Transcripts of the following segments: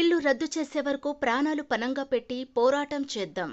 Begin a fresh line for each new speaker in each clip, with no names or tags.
Bill రద్దు చేసే వరకు ప్రాణాలు పణంగా పెట్టి పోరాటం చేద్దాం.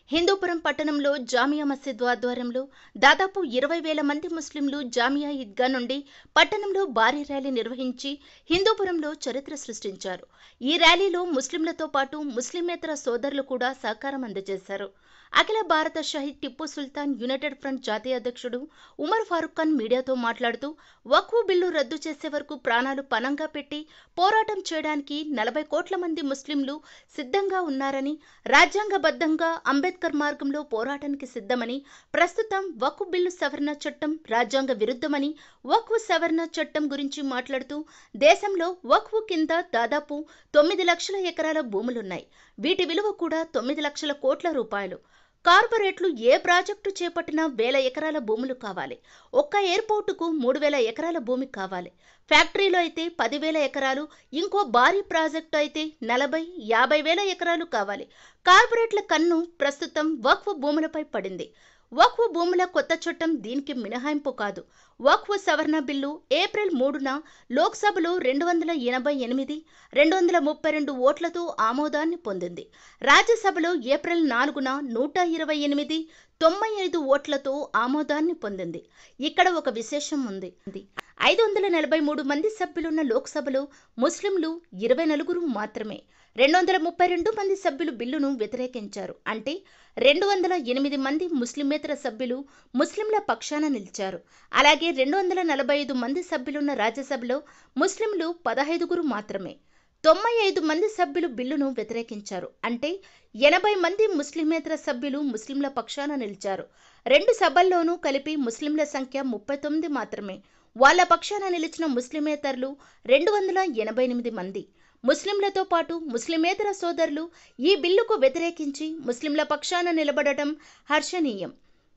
హిందూపురం పట్టణంలో జామియా మసీద్ ఆధ్వర్యంలో దాదాపు 20,000 మంది ముస్లింలు జామియా ఈద్గా నుండి పట్టణంలో భారీ ర్యాలీ నిర్వహించి హిందూపురంలో చరిత్ర సృష్టించారు. ఈ ర్యాలీలో ముస్లింలతో పాటు ముస్లిమేతర సోదరులు కూడా సహకారం అందజేశారు. అఖిల భారత షహీద్ టిప్పు సుల్తాన్ యునైటెడ్ ఫ్రంట్ జాతీయ అధ్యక్షుడు ఉమర్ ఫారూక్ ఖాన్ మీడియాతో మాట్లాడుతూ వక్ఫ్ బిల్లు రద్దు చేసే వరకు ప్రాణాలు పణంగా పెట్టి పోరాటం చేయడానికి 40 కోట్ల మంది ముస్లింలు సిద్ధంగా ఉన్నారని, రాజ్యాంగబద్ధంగా అంబేద్కర్ మార్గంలో పోరాటానికి సిద్ధమని, ప్రస్తుతం వక్ఫ్ బిల్లు సవరణ చట్టం రాజ్యాంగ విరుద్ధమని, వక్ఫ్ సవరణ చట్టం గురించి మాట్లాడుతూ దేశంలో వక్ఫ్ కింద దాదాపు 9 లక్షల ఎకరాల భూములున్నాయి. వీటి విలువ కూడా 9 లక్షల కోట్ల రూపాయలు. కార్పొరేట్లు ఏ ప్రాజెక్టు చేపట్టినా 1000 ఎకరాల భూములు కావాలి. ఒక్క ఎయిర్పోర్టుకు 3,000 ఎకరాల భూమి కావాలి. ఫ్యాక్టరీలో అయితే 10,000 ఎకరాలు, ఇంకో భారీ ప్రాజెక్టు అయితే 40-50 వేల ఎకరాలు కావాలి. కార్పొరేట్ల కన్ను ప్రస్తుతం వక్ఫ్ భూములపై పడింది. వక్ఫ్ భూముల కొత్త చట్టం దీనికి మినహాయింపు కాదు. వక్ఫ్ సవరణ బిల్లు ఏప్రిల్ 3న లోక్సభలో 288, 232 ఓట్లతో ఆమోదాన్ని పొందింది. రాజ్యసభలో ఏప్రిల్ 4న 128, 95 ఓట్లతో ఆమోదాన్ని పొందింది. ఇక్కడ ఒక విశేషం ఉంది. 543 మంది సభ్యులున్న లోక్సభలో ముస్లింలు 24 మాత్రమే. 232 మంది సభ్యులు బిల్లును వ్యతిరేకించారు. అంటే 208 మంది ముస్లిమేతర సభ్యులు ముస్లింల పక్షాన నిలిచారు. అలాగే 245 మంది సభ్యులున్న రాజ్యసభలో ముస్లింలు 15 మాత్రమే. 95 మంది సభ్యులు బిల్లును వ్యతిరేకించారు. అంటే 80 మంది ముస్లిమేతర సభ్యులు ముస్లింల పక్షాన నిలిచారు. 2 సభల్లోనూ కలిపి ముస్లింల సంఖ్య 39 మాత్రమే. వాళ్ల పక్షాన నిలిచిన ముస్లిమేతరులు 288 మంది. ముస్లింలతో పాటు ముస్లిమేతర సోదరులు ఈ బిల్లుకు వ్యతిరేకించి ముస్లింల పక్షాన నిలబడటం హర్షణీయం.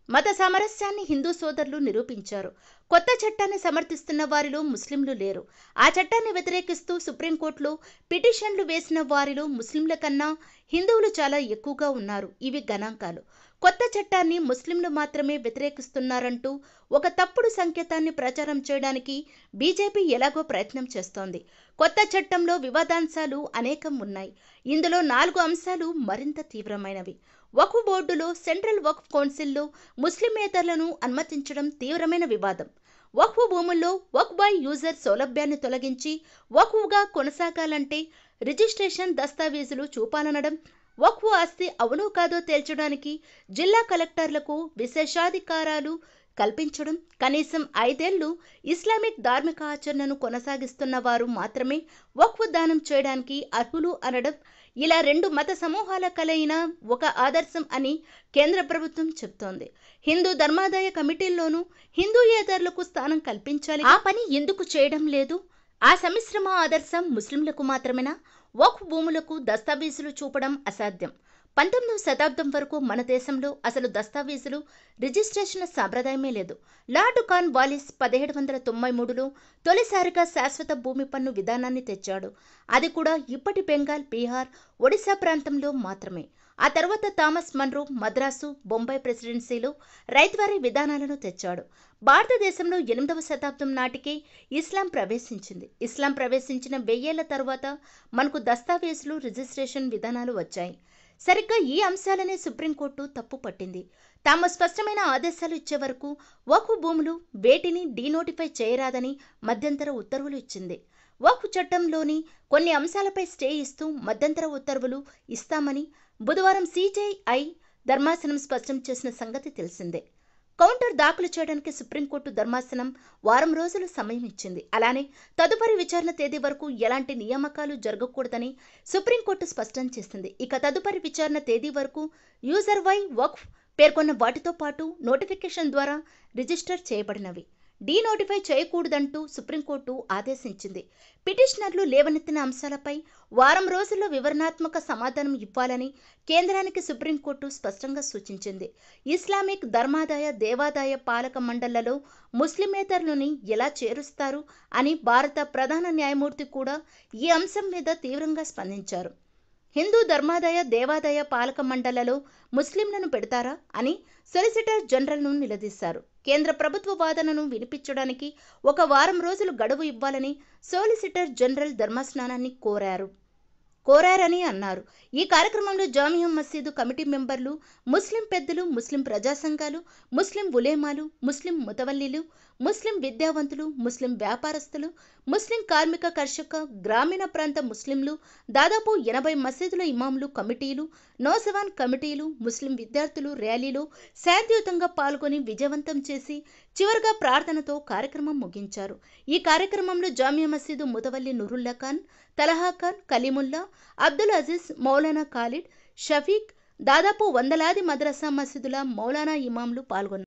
మత సామరస్యాన్ని హిందూ సోదరులు నిరూపించారు. కొత్త చట్టాన్ని సమర్థిస్తున్న వారిలో ముస్లింలు లేరు. ఆ చట్టాన్ని వ్యతిరేకిస్తూ సుప్రీంకోర్టులో పిటిషన్లు వేసిన వారిలో ముస్లింల కన్నా హిందువులు చాలా ఎక్కువగా ఉన్నారు. ఇవి గణాంకాలు. కొత్త చట్టాన్ని ముస్లింలు మాత్రమే వ్యతిరేకిస్తున్నారంటూ ఒక తప్పుడు సంకేతాన్ని ప్రచారం చేయడానికి బీజేపీ ఎలాగో ప్రయత్నం చేస్తోంది. కొత్త చట్టంలో వివాదాంశాలు అనేకం ఉన్నాయి. ఇందులో 4 అంశాలు మరింత తీవ్రమైనవి. వక్ఫ్ బోర్డులో, సెంట్రల్ వక్ఫ్ కౌన్సిల్లో ముస్లిమేతరులను అనుమతించడం తీవ్రమైన వివాదం. వక్ఫ్ భూముల్లో వక్ఫ్ బై యూజర్ సౌలభ్యాన్ని తొలగించి వక్ఫ్గా కొనసాగాలంటే రిజిస్ట్రేషన్ దస్తావేజులు చూపాలనడం, వక్ఫ్ ఆస్తి అవునో కాదో తేల్చడానికి జిల్లా కలెక్టర్లకు విశేషాధికారాలు కల్పించడం, కనీసం 5 ఏళ్లు ఇస్లామిక్ ధార్మిక ఆచరణను కొనసాగిస్తున్న వారు మాత్రమే వక్ఫ్ దానం చేయడానికి అర్హులు అనడం, ఇలా 2 మత సమూహాల కలయిన ఒక ఆదర్శం అని కేంద్ర ప్రభుత్వం చెబుతోంది. హిందూ ధర్మాదాయ కమిటీల్లోనూ హిందూయేతరులకు స్థానం కల్పించాలి. ఆ పని ఎందుకు చేయడం లేదు? ఆ సమిశ్రమ ఆదర్శం ముస్లింలకు మాత్రమేనా? వక్ఫ్ భూములకు దస్తావేజులు చూపడం అసాధ్యం. 19వ శతాబ్దం వరకు మన దేశంలో అసలు దస్తావేజులు, రిజిస్ట్రేషన్ సాంప్రదాయమే లేదు. లార్డ్ కార్న్ వాలిస్ 1793లో తొలిసారిగా శాశ్వత భూమి పన్ను విధానాన్ని తెచ్చాడు. అది కూడా ఇప్పటి బెంగాల్, బీహార్, ఒడిశా ప్రాంతంలో మాత్రమే. ఆ తర్వాత థామస్ మన్రో మద్రాసు, బొంబాయి ప్రెసిడెన్సీలో రైత్వారీ విధానాలను తెచ్చాడు. భారతదేశంలో 8వ శతాబ్దం నాటికే ఇస్లాం ప్రవేశించింది. ఇస్లాం ప్రవేశించిన 1000 ఏళ్ల తర్వాత మనకు దస్తావేజులు, రిజిస్ట్రేషన్ విధానాలు వచ్చాయి. సరిగ్గా ఈ అంశాలనే సుప్రీంకోర్టు తప్పు పట్టింది. తాము స్పష్టమైన ఆదేశాలు ఇచ్చే వరకు వక్ఫ్ భూములు వేటిని డీనోటిఫై చేయరాదని మధ్యంతర ఉత్తర్వులు ఇచ్చింది. వక్ఫ్ చట్టంలోని కొన్ని అంశాలపై స్టే ఇస్తూ మధ్యంతర ఉత్తర్వులు ఇస్తామని బుధవారం సిజేఐ ధర్మాసనం స్పష్టం చేసిన సంగతి తెలిసిందే. కౌంటర్ దాఖలు చేయడానికి సుప్రీంకోర్టు ధర్మాసనం వారం రోజులు సమయం ఇచ్చింది. అలానే తదుపరి విచారణ తేదీ వరకు ఎలాంటి నియామకాలు జరగకూడదని సుప్రీంకోర్టు స్పష్టం చేసింది. ఇక తదుపరి విచారణ తేదీ వరకు యూజర్ వై వక్ఫ్ పేర్కొన్న వాటితో పాటు నోటిఫికేషన్ ద్వారా రిజిస్టర్ చేయబడినవి డీనోటిఫై చేయకూడదంటూ సుప్రీంకోర్టు ఆదేశించింది. పిటిషనర్లు లేవనెత్తిన అంశాలపై వారం రోజుల్లో వివరణాత్మక సమాధానం ఇవ్వాలని కేంద్రానికి సుప్రీంకోర్టు స్పష్టంగా సూచించింది. ఇస్లామిక్ ధర్మాదాయ, దేవాదాయ పాలక మండళ్లలో ముస్లిమేతరులని ఎలా చేరుస్తారు అని భారత ప్రధాన న్యాయమూర్తి కూడా ఈ అంశం మీద తీవ్రంగా స్పందించారు. హిందూ ధర్మాదాయ, దేవాదాయ పాలక మండళ్లలో ముస్లింలను పెడతారా అని సొలిసిటర్ జనరల్ను నిలదీశారు. కేంద్ర ప్రభుత్వ వాదనను వినిపించడానికి 1 వారం రోజులు గడువు ఇవ్వాలని సోలిసిటర్ జనరల్ ధర్మాసనాన్ని కోరారు. కోరారని అన్నారు. ఈ కార్యక్రమంలో జామియా మసీదు కమిటీ మెంబర్లు, ముస్లిం పెద్దలు, ముస్లిం ప్రజా సంఘాలు, ముస్లిం ఉలేమాలు, ముస్లిం ముతవల్లీలు, ముస్లిం విద్యావంతులు, ముస్లిం వ్యాపారస్తులు, ముస్లిం కార్మిక కర్షక, గ్రామీణ ప్రాంత ముస్లింలు, దాదాపు 80 మసీదుల ఇమాంలు కమిటీలు, నౌజవాన్ కమిటీలు, ముస్లిం విద్యార్థులు ర్యాలీలో శాంతియుతంగా పాల్గొని విజయవంతం చేసి చివరగా ప్రార్థనతో కార్యక్రమం ముగించారు. ఈ కార్యక్రమంలో జామియా మసీదు ముతవల్లి నూరుల్లా ఖాన్, తలహా ఖాన్, కలీముల్లా, అబ్దుల్ అజీజ్, మౌలానా ఖాలిద్, షఫీక్, దాదాపు వందలాది మద్రసా మసీదుల మౌలానా ఇమాంలు పాల్గొన్నారు.